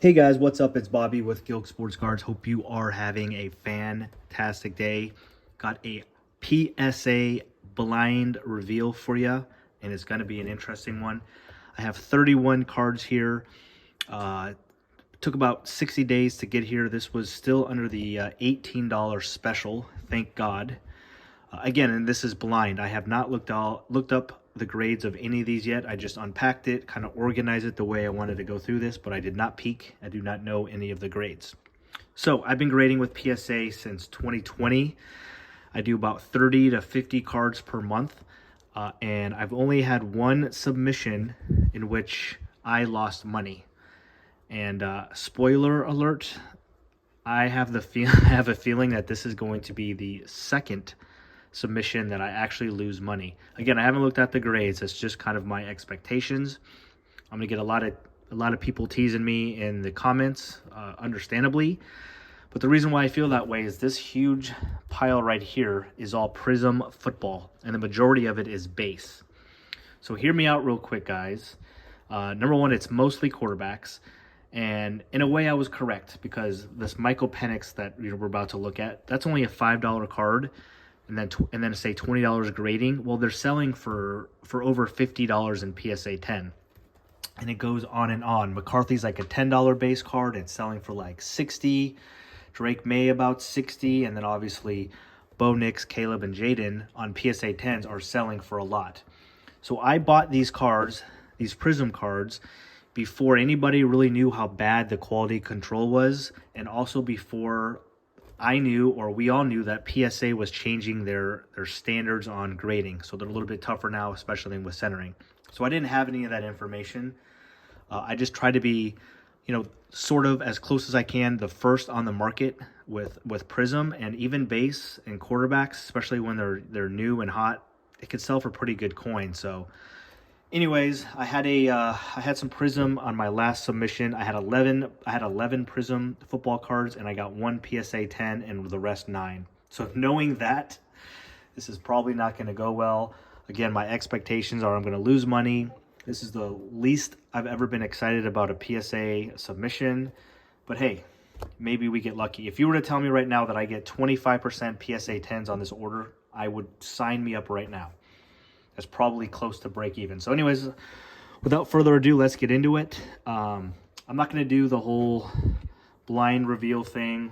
Hey guys, what's up? It's Bobby with Gilk Sports Cards. Hope you are having a fantastic day. Got a PSA blind reveal for you, and it's going to be an interesting one. I have 31 cards here. Took about 60 days to get here. This was still under the $18 special, thank God. Again, and this is blind. I have not looked up the grades of any of these yet. I just unpacked it, kind of organized it the way I wanted to go through this, but I did not peek. I do not know any of the grades. So I've been grading with PSA since 2020. I do about 30 to 50 cards per month, and I've only had one submission in which I lost money. And spoiler alert, I have a feeling that this is going to be the second submission that I actually lose money. Again, I haven't looked at the grades. It's just kind of my expectations. I'm gonna get a lot of people teasing me in the comments, understandably. But the reason why I feel that way is this huge pile right here is all Prizm football, and the majority of it is base. So hear me out real quick, guys. Number one, it's mostly quarterbacks. And in a way, I was correct, because this Michael Penix that we're about to look at, that's only a $5 card, and then say $20 grading. Well, they're selling for over $50 in PSA 10, and it goes on and on. McCarthy's like a $10 base card. It's selling for like 60. Drake May about 60, and then obviously Bo Nix, Caleb, and Jaden on PSA 10s are selling for a lot. So I bought these cards, these Prizm cards, before anybody really knew how bad the quality control was, and also before I knew, or we all knew, that PSA was changing their standards on grading. So they're a little bit tougher now, especially with centering. So I didn't have any of that information. I just tried to be, sort of as close as I can, the first on the market with Prizm, and even base and quarterbacks, especially when they're new and hot, it could sell for pretty good coin. So anyways, I had some Prizm on my last submission. I had 11 Prizm football cards, and I got one PSA 10 and the rest 9. So knowing that, this is probably not going to go well. Again, my expectations are I'm going to lose money. This is the least I've ever been excited about a PSA submission. But hey, maybe we get lucky. If you were to tell me right now that I get 25% PSA 10s on this order, I would sign me up right now. That's probably close to break even. So anyways, without further ado, let's get into it. I'm not going to do the whole blind reveal thing.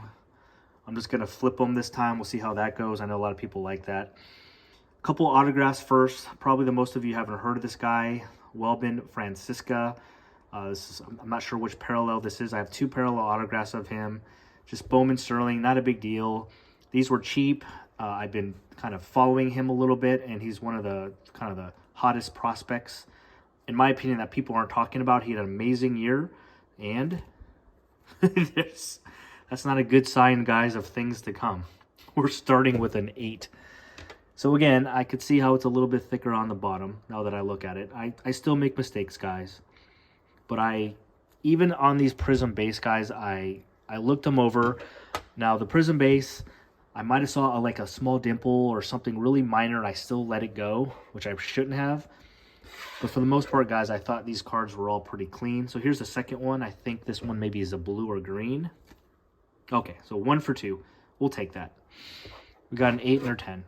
I'm just going to flip them this time. We'll see how that goes. I know a lot of people like that. A couple autographs first. Probably the most of you haven't heard of this guy, Welbin Francisca. I'm not sure which parallel this is. I have 2 parallel autographs of him. Just Bowman Sterling, not a big deal. These were cheap. I've been kind of following him a little bit, and he's one of the kind of the hottest prospects, in my opinion, that people aren't talking about. He had an amazing year, and that's not a good sign, guys, of things to come. We're starting with an 8. So again, I could see how it's a little bit thicker on the bottom now that I look at it. I still make mistakes, guys, but even on these Prizm base, guys, I looked them over. Now the Prizm base, I might have saw like a small dimple or something really minor, and I still let it go, which I shouldn't have. But for the most part, guys, I thought these cards were all pretty clean. So here's the second one. I think this one maybe is a blue or green. Okay, so 1 for 2. We'll take that. We got an 8 and a 10.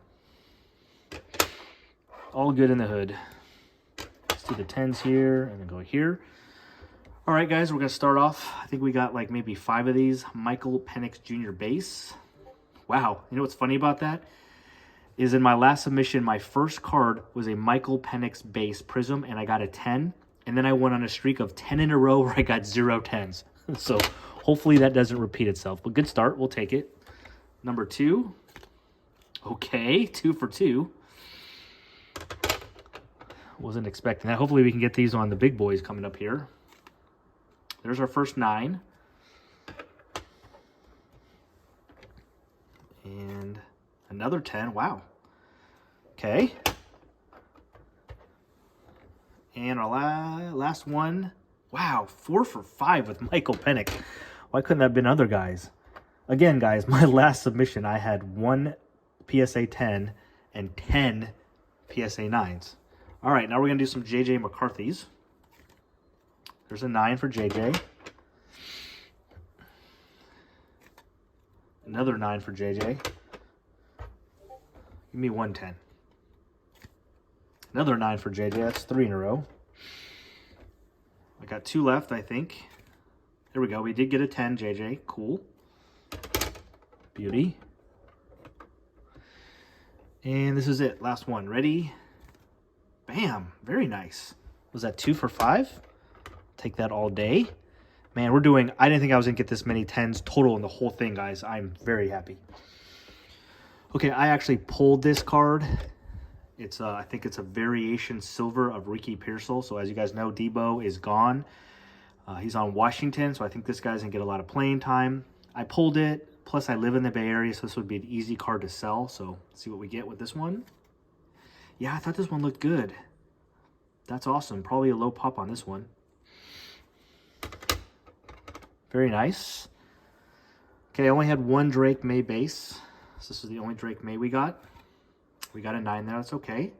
All good in the hood. Let's do the 10s here and then go here. All right, guys, we're going to start off. I think we got like maybe 5 of these. Michael Penix Jr. base. Wow, you know what's funny about that? Is in my last submission, my first card was a Michael Penix base Prizm, and I got a 10. And then I went on a streak of 10 in a row where I got 0 10s. So hopefully that doesn't repeat itself. But good start, we'll take it. Number 2. Okay, 2 for 2. Wasn't expecting that. Hopefully we can get these on the big boys coming up here. There's our first 9. And another 10. Wow. Okay. And our last one. Wow. 4 for 5 with Michael Penix. Why couldn't that have been other guys? Again, guys, my last submission, I had 1 PSA 10 and 10 PSA 9s. All right, now we're going to do some JJ McCarthy's. There's a 9 for JJ. Another 9 for JJ. Give me 110. Another 9 for JJ. That's 3 in a row. I got 2 left, I think. There we go. We did get a 10, JJ. Cool. Beauty. And this is it. Last one. Ready? Bam. Very nice. Was that 2 for 5? Take that all day. Man, we're doing... I didn't think I was going to get this many 10s total in the whole thing, guys. I'm very happy. Okay, I actually pulled this card. It's I think it's a variation silver of Ricky Pearsall. So as you guys know, Debo is gone. He's on Washington, so I think this guy's going to get a lot of playing time. I pulled it. Plus, I live in the Bay Area, so this would be an easy card to sell. So let's see what we get with this one. Yeah, I thought this one looked good. That's awesome. Probably a low pop on this one. Very nice. Okay, I only had one Drake May base. So this is the only Drake May we got. We got a 9 there. That's okay.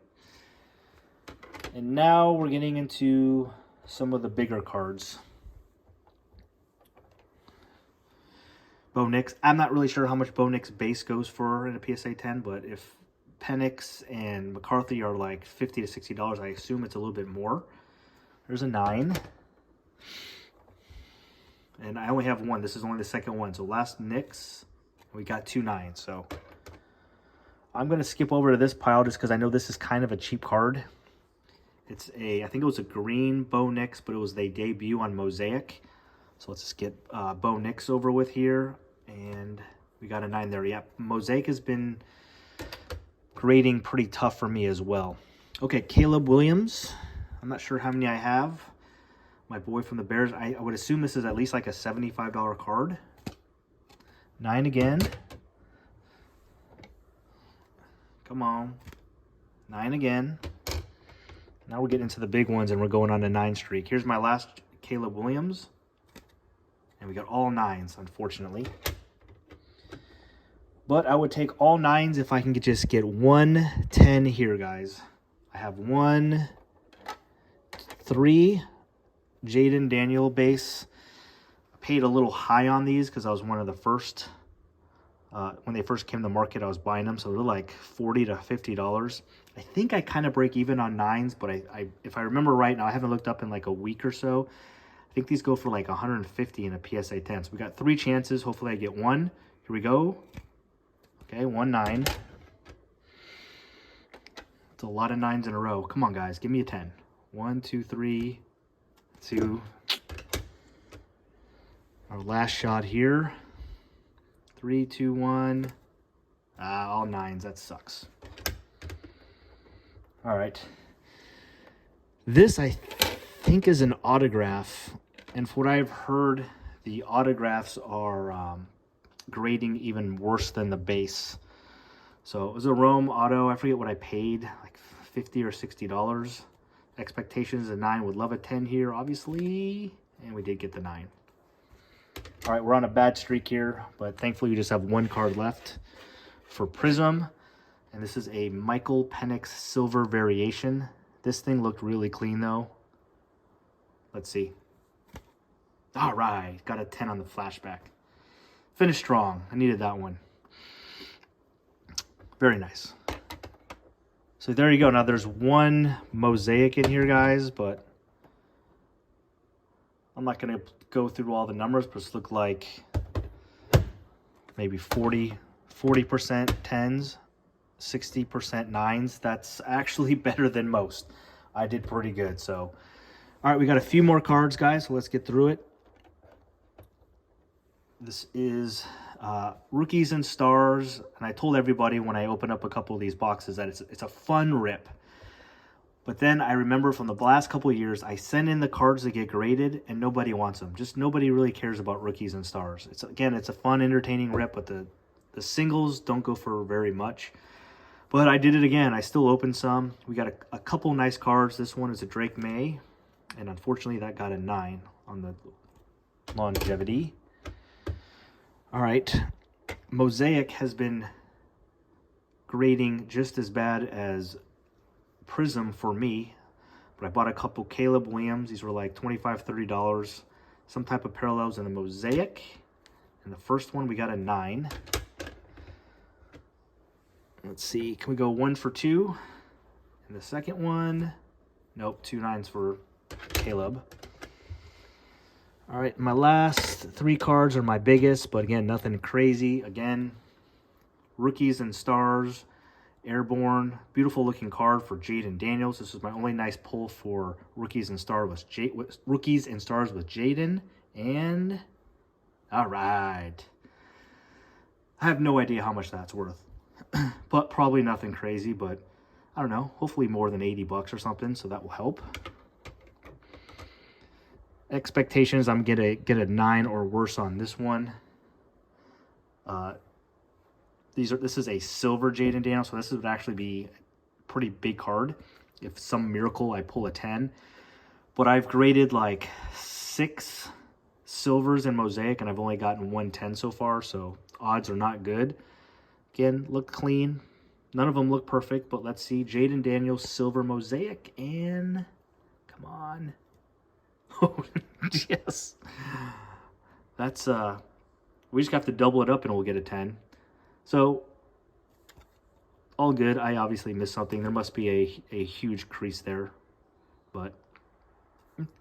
And now we're getting into some of the bigger cards. Bo Nix. I'm not really sure how much Bo Nix base goes for in a PSA 10, but if Penix and McCarthy are like $50 to $60, I assume it's a little bit more. There's a 9. And I only have one. This is only the second one. So last Nix, we got 2 9s. So I'm going to skip over to this pile just because I know this is kind of a cheap card. It's a, I think it was a green Bo Nix, but it was their debut on Mosaic. So let's just get Bo Nix over with here. And we got a 9 there. Yeah, Mosaic has been grading pretty tough for me as well. Okay, Caleb Williams. I'm not sure how many I have. My boy from the Bears. I would assume this is at least like a $75 card. 9 again. Come on. 9 again. Now we're getting into the big ones and we're going on a 9 streak. Here's my last Caleb Williams. And we got all 9s, unfortunately. But I would take all 9s if I can just get 1 10 here, guys. I have 1, 3 Jaden Daniel base. I paid a little high on these because I was one of the first. When they first came to the market, I was buying them. So they're like $40 to $50. I think I kind of break even on 9s, but if I remember right, now I haven't looked up in like a week or so. I think these go for like 150 in a PSA 10. So we got 3 chances. Hopefully I get 1. Here we go. Okay, 1 9. It's a lot of 9s in a row. Come on, guys. Give me a 10. 1, 2, 3, 2. Our last shot here. 3, 2, 1. All 9s. That sucks. All right. This, I think, is an autograph. And for what I've heard, the autographs are grading even worse than the base. So it was a Rome auto. I forget what I paid, like $50 or $60. Expectations a 9. Would love a 10 here, obviously. And we did get the 9. All right, we're on a bad streak here, but thankfully we just have 1 card left for Prizm. And this is a Michael Penix silver variation. This thing looked really clean, though. Let's see. All right, got a 10 on the flashback. Finished strong. I needed that one. Very nice. So there you go. Now there's 1 Mosaic in here, guys, but I'm not going to go through all the numbers, but it's look like maybe 40% 10s, 60% 9s. That's actually better than most. I did pretty good. So, all right, we got a few more cards, guys, so let's get through it. This is Rookies and Stars, and I told everybody when I opened up a couple of these boxes that it's a fun rip. But then I remember from the last couple of years, I send in the cards that get graded, and nobody wants them. Just nobody really cares about Rookies and Stars. Again, it's a fun, entertaining rip, but the singles don't go for very much. But I did it again. I still opened some. We got a couple nice cards. This one is a Drake May, and unfortunately that got a 9 on the longevity. All right, Mosaic has been grading just as bad as Prizm for me, but I bought a couple Caleb Williams. These were like $25, $30. Some type of parallels in the Mosaic. And And the first one, we got a 9. Let's see, can we go 1 for 2? And the second one, nope, 2 9s for Caleb. All right, my last 3 cards are my biggest, but again, nothing crazy. Again, Rookies and Stars, Airborne, beautiful looking card for Jaden Daniels. This is my only nice pull for Rookies and Stars with Jaden. And all right, I have no idea how much that's worth, but probably nothing crazy. But I don't know, hopefully more than 80 bucks or something, so that will help. Expectations, I'm gonna get a 9 or worse on this one. This is a silver Jaden Daniels, so this would actually be a pretty big card. If some miracle I pull a 10. But I've graded like 6 silvers in Mosaic, and I've only gotten 1 10 so far, so odds are not good. Again, look clean. None of them look perfect, but let's see. Jaden Daniels, silver Mosaic, and come on. Oh, yes. That's, we just have to double it up and we'll get a 10. So, all good. I obviously missed something. There must be a huge crease there, but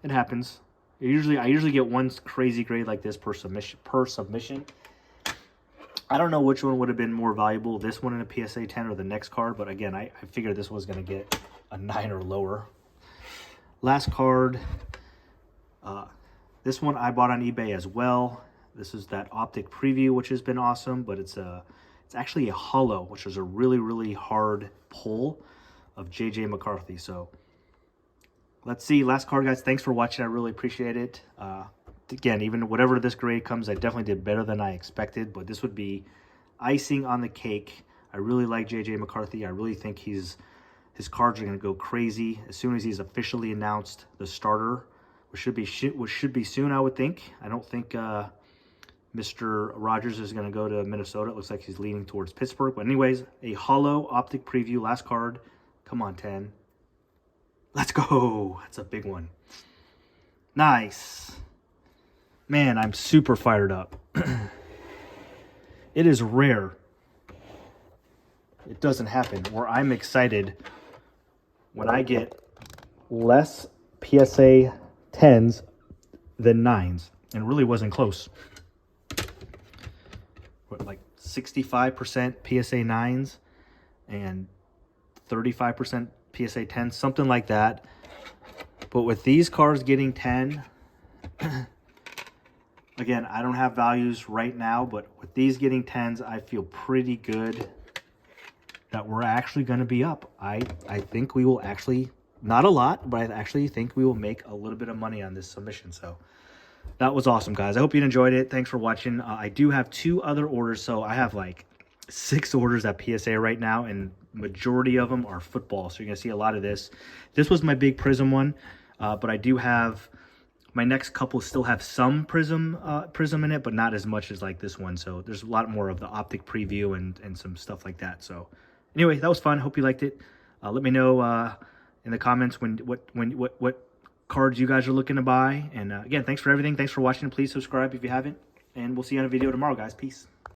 it happens. I usually get one crazy grade like this per submission. I don't know which one would have been more valuable, this one in a PSA 10 or the next card, but again, I figured this was going to get a 9 or lower. Last card. This one I bought on eBay as well. This is that optic preview, which has been awesome, but it's actually a holo, which is a really hard pull of JJ McCarthy. So let's see. Last card, guys. Thanks for watching. I really appreciate it. Again, even whatever this grade comes, I definitely did better than I expected, but this would be icing on the cake. I really like JJ McCarthy. I really think his cards are going to go crazy as soon as he's officially announced the starter, which should be soon, I would think. I don't think Mr. Rogers is going to go to Minnesota. It looks like he's leaning towards Pittsburgh. But anyways, a holo optic preview. Last card. Come on, 10. Let's go. That's a big one. Nice. Man, I'm super fired up. It is rare. It doesn't happen where I'm excited when I get less PSA 10s than 9s. And it really wasn't close. What, like 65% PSA 9s and 35% PSA 10s, something like that. But with these cards getting 10, again, I don't have values right now, but with these getting 10s, I feel pretty good that we're actually going to be up. I think we will actually, not a lot, but I actually think we will make a little bit of money on this submission. So that was awesome, guys. I hope you enjoyed it. Thanks for watching. I do have 2 other orders, so I have like 6 orders at PSA right now, and majority of them are football. So you're going to see a lot of this. This was my big Prizm one, but I do have, my next couple still have some Prizm in it, but not as much as like this one. So there's a lot more of the optic preview and some stuff like that. So anyway, that was fun. Hope you liked it. Let me know in the comments what cards you guys are looking to buy. And again, thanks for everything. Thanks for watching. Please subscribe if you haven't. And we'll see you on a video tomorrow, guys. Peace.